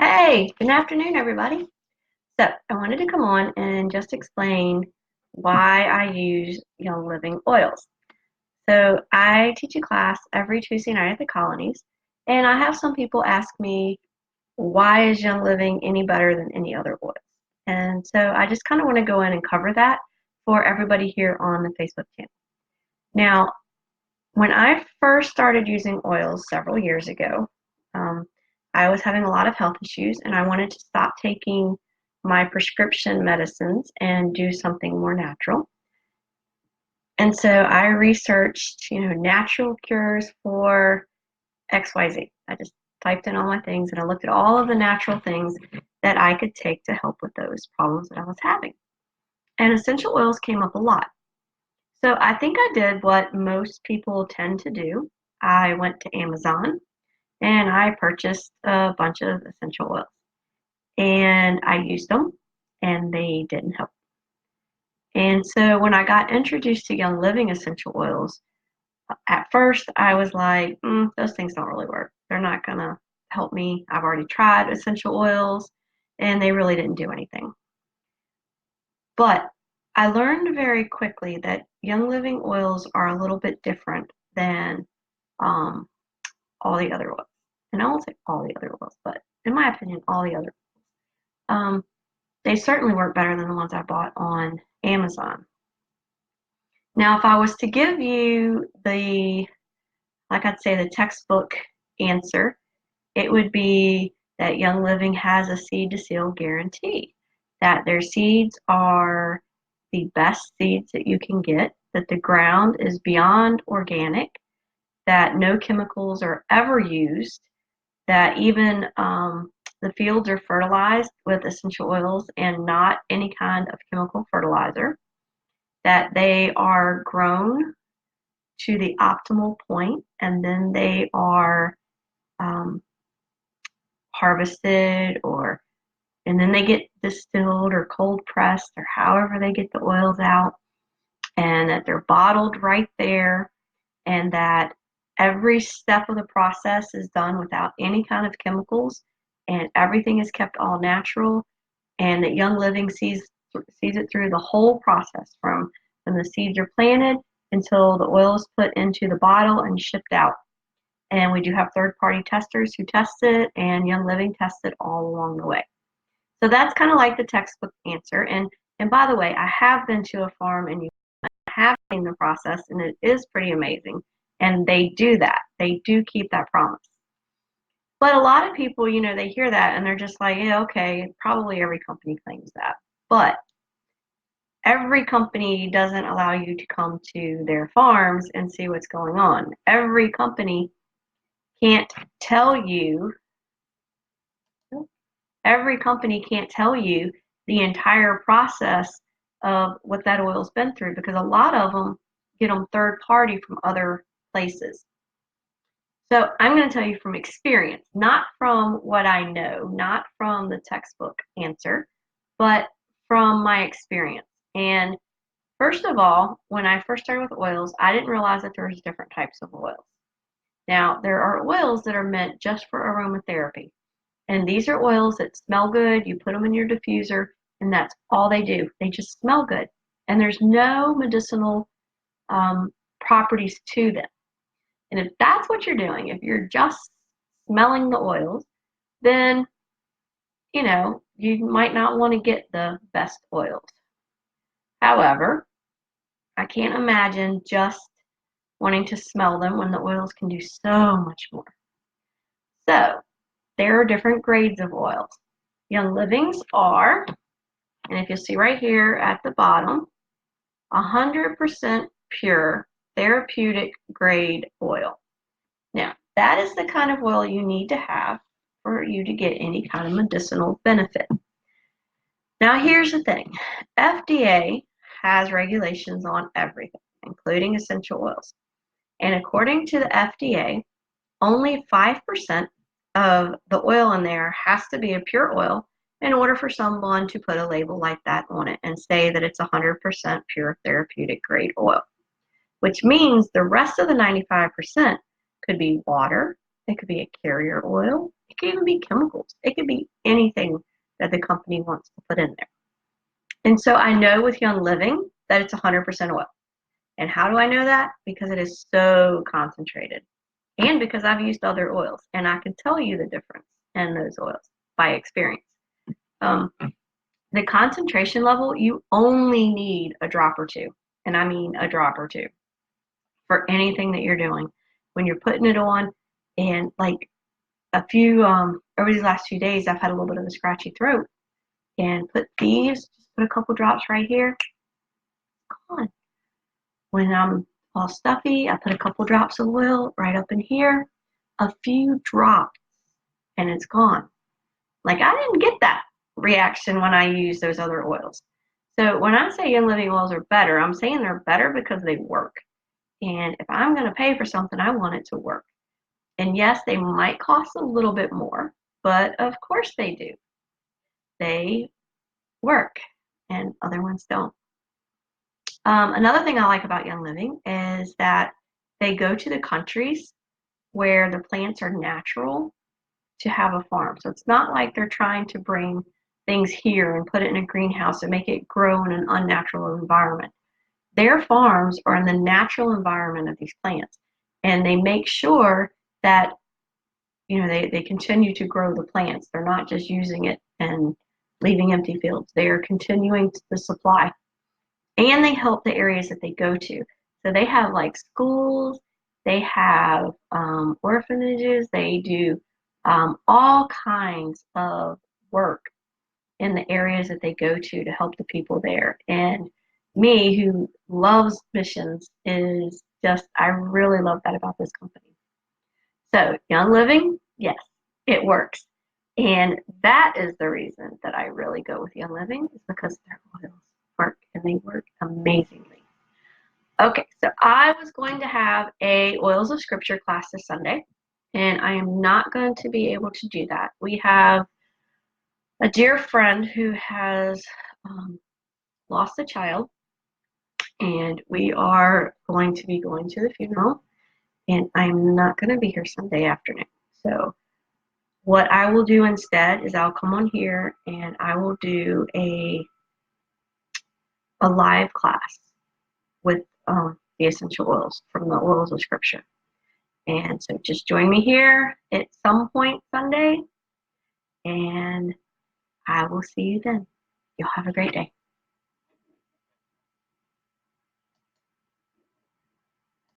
Hey, good afternoon, everybody. So I wanted to come on and just explain why I use Young Living oils. So I teach a class every Tuesday night at the colonies, and I have some people ask me, why is Young Living any better than any other oils? And so I just kind of want to go in and cover that for everybody here on the Facebook channel. Now, when I first started using oils several years ago, um, I was having a lot of health issues and I wanted to stop taking my prescription medicines and do something more natural. And so I researched, natural cures for XYZ. I just typed in all my things and I looked at all of the natural things that I could take to help with those problems that I was having. And essential oils came up a lot. So I think I did what most people tend to do. I went to Amazon and I purchased a bunch of essential oils. And I used them and they didn't help. And so when I got introduced to Young Living essential oils, at first I was like, those things don't really work. They're not going to help me. I've already tried essential oils and they really didn't do anything. But I learned very quickly that Young Living oils are a little bit different than um, all the other oils. And I won't say all the other oils, but in my opinion, all the other. Um, they certainly work better than the ones I bought on Amazon. Now, if I was to give you like I'd say, the textbook answer, it would be that Young Living has a seed to seal guarantee, that their seeds are the best seeds that you can get, that the ground is beyond organic, that no chemicals are ever used, that even the fields are fertilized with essential oils and not any kind of chemical fertilizer, that they are grown to the optimal point and then they are um, harvested and then they get distilled or cold pressed or however they get the oils out, and that they're bottled right there, and that every step of the process is done without any kind of chemicals and everything is kept all natural, and that Young Living sees it through the whole process from when the seeds are planted until the oil is put into the bottle and shipped out. And we do have third-party testers who test it, and Young Living tests it all along the way. So that's kind of like the textbook answer. And by the way, I have been to a farm and you have seen the process, and it is pretty amazing. And they do that. They do keep that promise. But a lot of people, they hear that and they're just like, yeah, okay, probably every company claims that. But every company doesn't allow you to come to their farms and see what's going on. Every company can't tell you, every company can't tell you the entire process of what that oil's been through, because a lot of them get them third party from other places. So I'm going to tell you from experience, not from what I know, not from the textbook answer, but from my experience. And first of all, when I first started with oils, I didn't realize that there was different types of oils. Now, there are oils that are meant just for aromatherapy. And these are oils that smell good. You put them in your diffuser, and that's all they do. They just smell good. And there's no medicinal properties to them. And if that's what you're doing, if you're just smelling the oils, then, you might not want to get the best oils. However, I can't imagine just wanting to smell them when the oils can do so much more. So, there are different grades of oils. Young Livings are, and if you see right here at the bottom, 100% pure therapeutic grade oil. Now, that is the kind of oil you need to have for you to get any kind of medicinal benefit. Now, here's the thing. FDA has regulations on everything, including essential oils. And according to the FDA, only 5% of the oil in there has to be a pure oil in order for someone to put a label like that on it and say that it's 100% pure therapeutic grade oil, which means the rest of the 95% could be water, It could be a carrier oil. It could even be chemicals. It could be anything that the company wants to put in there. And so I know with Young Living that it's 100% oil. And how do I know that? Because it is so concentrated. And because I've used other oils and I can tell you the difference in those oils by experience. Um, the concentration level, you only need a drop or two. And I mean a drop or two for anything that you're doing. When you're putting it on, and like over these last few days, I've had a little bit of a scratchy throat, and just put a couple drops right here. On. When I'm all stuffy, I put a couple drops of oil right up in here, a few drops, and it's gone. Like I didn't get that reaction when I use those other oils. So when I say Young Living oils are better, I'm saying they're better because they work. And if I'm going to pay for something, I want it to work. And yes, they might cost a little bit more, but of course they do. They work, and other ones don't. Another thing I like about Young Living is that they go to the countries where the plants are natural to have a farm. So it's not like they're trying to bring things here and put it in a greenhouse and make it grow in an unnatural environment. Their farms are in the natural environment of these plants, and they make sure that they continue to grow the plants. They're not just using it and leaving empty fields. They are continuing the supply, and they help the areas that they go to. So they have like schools, they have orphanages, they do all kinds of work in the areas that they go to help the people there. And me, who loves missions, I really love that about this company. So, Young Living, yes, it works. And that is the reason that I really go with Young Living, is because their oils work and they work amazingly. Okay, so I was going to have a Oils of Scripture class this Sunday, and I am not going to be able to do that. We have a dear friend who has lost a child, and we are going to be going to the funeral, and I'm not going to be here Sunday afternoon. So what I will do instead is I'll come on here and I will do a live class with the essential oils from the Oils of Scripture. And so just join me here at some point Sunday, and I will see you then. You'll have a great day.